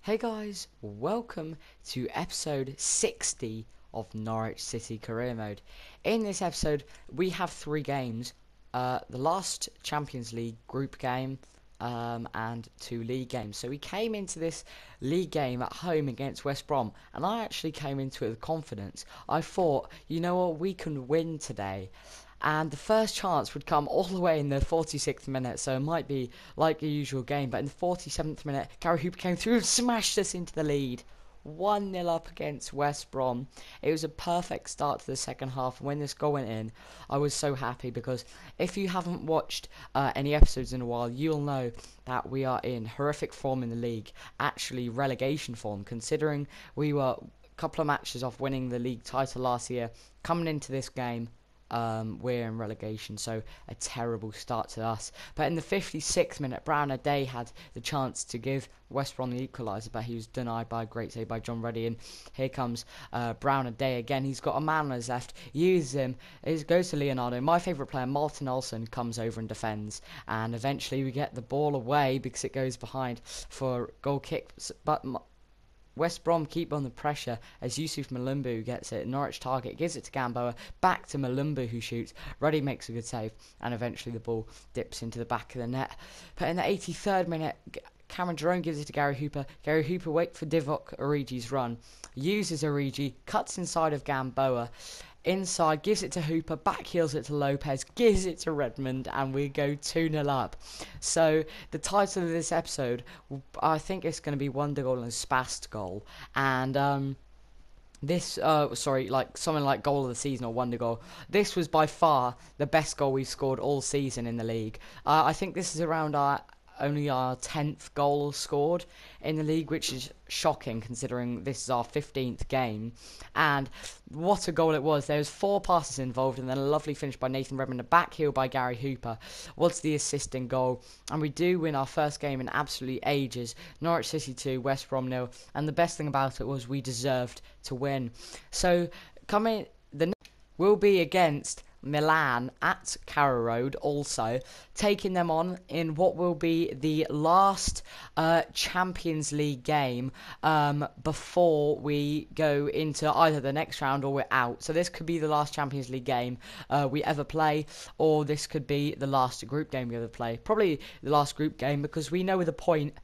Hey guys, welcome to episode 60 of Norwich City Career Mode. In this episode, we have three games. The last Champions League group game and two league games. So we came into this league game at home against West Brom, and I actually came into it with confidence. I thought, you know what, we can win today. And the first chance would come all the way in the 46th minute, so it might be like the usual game. But in the 47th minute, Gary Hooper came through and smashed us into the lead. 1-0 up against West Brom. It was a perfect start to the second half. When this goal went in, I was so happy because if you haven't watched any episodes in a while, you'll know that we are in horrific form in the league. Actually, relegation form, considering we were a couple of matches off winning the league title last year. Coming into this game, we're in relegation, so a terrible start to us. But in the 56th minute, Brown Day had the chance to give West Brom the equaliser, but he was denied by a great save by John Ruddy. And here comes Brown Day again. He's got a man on his left, uses him, it goes to Leonardo. My favourite player, Martin Olsen, comes over and defends, and eventually we get the ball away because it goes behind for goal kick. But West Brom keep on the pressure as Yusuf Malumbu gets it. Norwich target, gives it to Gamboa, back to Malumbu who shoots. Ruddy makes a good save, and eventually the ball dips into the back of the net. But in the 83rd minute, Cameron Jerome gives it to Gary Hooper. Gary Hooper waits for Divock Origi's run, uses Origi, cuts inside of Gamboa. Inside, gives it to Hooper, back heels it to Lopez, gives it to Redmond, and we go 2-0 up. So, the title of this episode, I think it's going to be Wonder Goal and Spast Goal. And, like something like Goal of the Season or Wonder Goal. This was by far the best goal we've scored all season in the league. I think this is around only our 10th goal scored in the league, which is shocking considering this is our 15th game. And what a goal it was. There was 4 passes involved, and then a lovely finish by Nathan Redmond, a back heel by Gary Hooper was the assisting goal, and we do win our first game in absolutely ages. Norwich City 2, West Brom 0, and the best thing about it was we deserved to win. So we'll be against Milan at Carrow Road, also taking them on in what will be the last Champions League game before we go into either the next round or we're out. So this could be the last Champions League game we ever play, or this could be the last group game we ever play. Probably the last group game, because we know with a point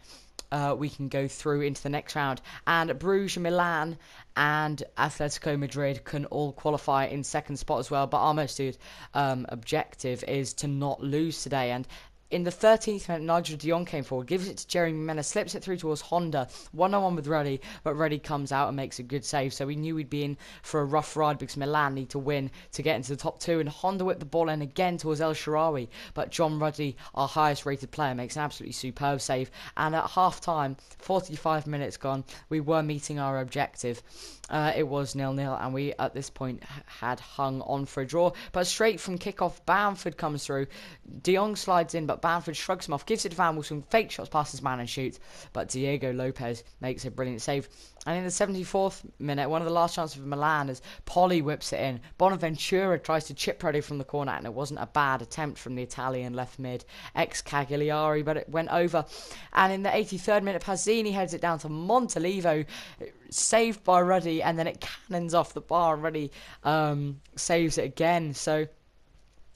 we can go through into the next round, and Bruges, Milan and Atletico Madrid can all qualify in second spot as well. But our most objective is to not lose today. And in the 13th minute, Nigel de Jong came forward, gives it to Jeremy Mena, slips it through towards Honda, 1-on-1 with Ruddy, but Ruddy comes out and makes a good save. So we knew we'd be in for a rough ride because Milan need to win to get into the top 2, and Honda whipped the ball in again towards El Shaarawy, but John Ruddy, our highest rated player, makes an absolutely superb save. And at half time, 45 minutes gone, we were meeting our objective. It was 0-0, and we at this point had hung on for a draw. But straight from kickoff, Bamford comes through, de Jong slides in, but Bamford shrugs him off, gives it to Van Wilson, fake shots past his man and shoots, but Diego Lopez makes a brilliant save. And in the 74th minute, one of the last chances of Milan, as Polly whips it in, Bonaventura tries to chip Ruddy from the corner, and it wasn't a bad attempt from the Italian left mid, ex-Cagliari, but it went over. And in the 83rd minute, Pazzini heads it down to Montalivo, saved by Ruddy, and then it cannons off the bar, and Ruddy saves it again. So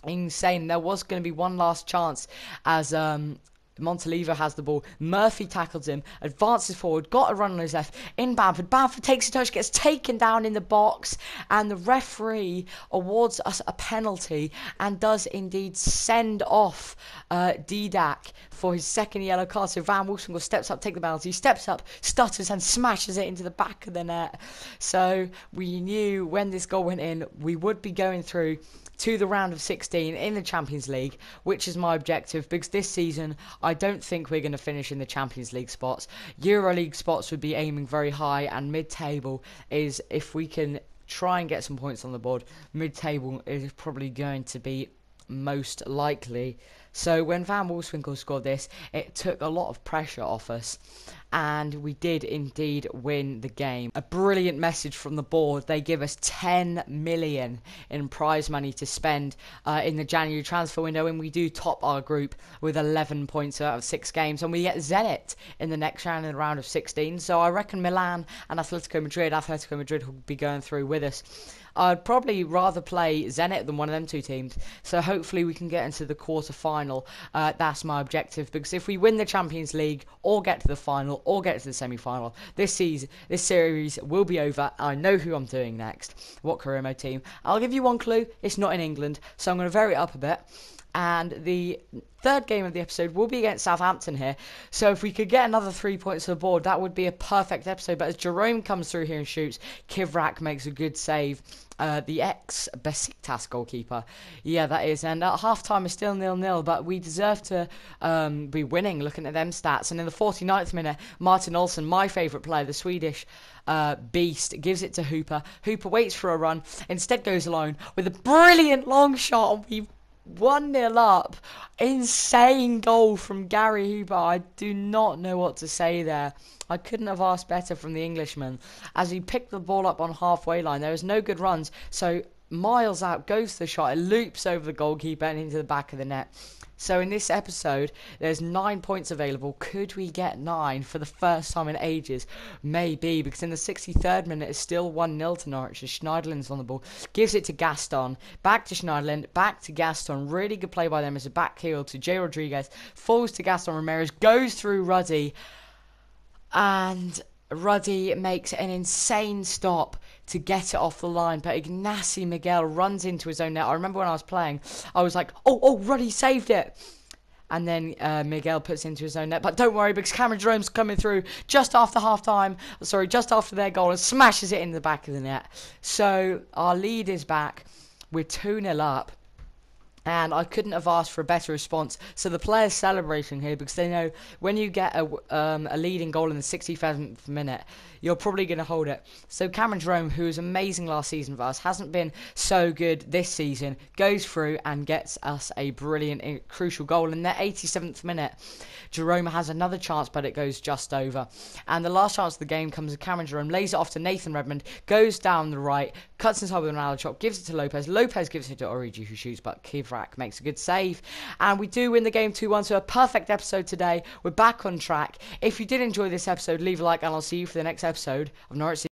insane. There was going to be one last chance as Montalivo has the ball. Murphy tackles him, advances forward, got a run on his left, in Bamford. Bamford takes a touch, gets taken down in the box, and the referee awards us a penalty and does indeed send off Didac for his second yellow card. So Van Wolfswinkel steps up, take the penalty, steps up, stutters and smashes it into the back of the net. So we knew when this goal went in, we would be going through to the round of 16 in the Champions League, which is my objective, because this season I don't think we're going to finish in the Champions League spots. EuroLeague spots would be aiming very high, and mid-table is, if we can try and get some points on the board, mid-table is probably going to be most likely. So when Van Wolfswinkel scored this, it took a lot of pressure off us, and we did indeed win the game. A brilliant message from the board. They give us 10 million in prize money to spend in the January transfer window, and we do top our group with 11 points out of 6 games, and we get Zenit in the next round, in the round of 16. So I reckon Milan and Atletico Madrid will be going through with us. I'd probably rather play Zenit than one of them two teams, so hopefully we can get into the quarter-final. That's my objective, because if we win the Champions League, or get to the final, or get to the semi-final, this series will be over. I know who I'm doing next, what career mode team. I'll give you one clue, it's not in England, so I'm going to vary it up a bit. And the third game of the episode will be against Southampton here. So if we could get another 3 points on the board, that would be a perfect episode. But as Jerome comes through here and shoots, Kivrak makes a good save. The ex-Besiktas goalkeeper. Yeah, that is. And at half-time, it's still 0-0. But we deserve to be winning, looking at them stats. And in the 49th minute, Martin Olsson, my favourite player, the Swedish beast, gives it to Hooper. Hooper waits for a run. Instead goes alone with a brilliant long shot. And we 1-0 up. Insane goal from Gary Hooper. I do not know what to say there. I couldn't have asked better from the Englishman. As he picked the ball up on halfway line, there was no good runs. So miles out goes the shot. It loops over the goalkeeper and into the back of the net. So in this episode, there's 9 points available. Could we get 9 for the first time in ages? Maybe, because in the 63rd minute, it's still 1-0 to Norwich. Schneiderlin's on the ball. Gives it to Gaston. Back to Schneiderlin. Back to Gaston. Really good play by them as a back heel to J. Rodriguez. Falls to Gaston Ramirez. Goes through Ruddy. And Ruddy makes an insane stop to get it off the line, but Ignacy Miguel runs into his own net. I remember when I was playing, I was like, oh, Ruddy saved it. And then Miguel puts it into his own net. But don't worry, because Cameron Jerome's coming through just after just after their goal, and smashes it in the back of the net. So our lead is back. We're 2-0 up. And I couldn't have asked for a better response. So the players celebrating here, because they know when you get a leading goal in the 67th minute, you're probably going to hold it. So Cameron Jerome, who was amazing last season for us, hasn't been so good this season, goes through and gets us a brilliant, crucial goal. In the 87th minute, Jerome has another chance, but it goes just over. And the last chance of the game comes as Cameron Jerome lays it off to Nathan Redmond, goes down the right, cuts inside with an alley chop, gives it to Lopez. Lopez gives it to Origi, who shoots, but Kivrak makes a good save. And we do win the game 2-1, so a perfect episode today. We're back on track. If you did enjoy this episode, leave a like, and I'll see you for the next episode of Norwich.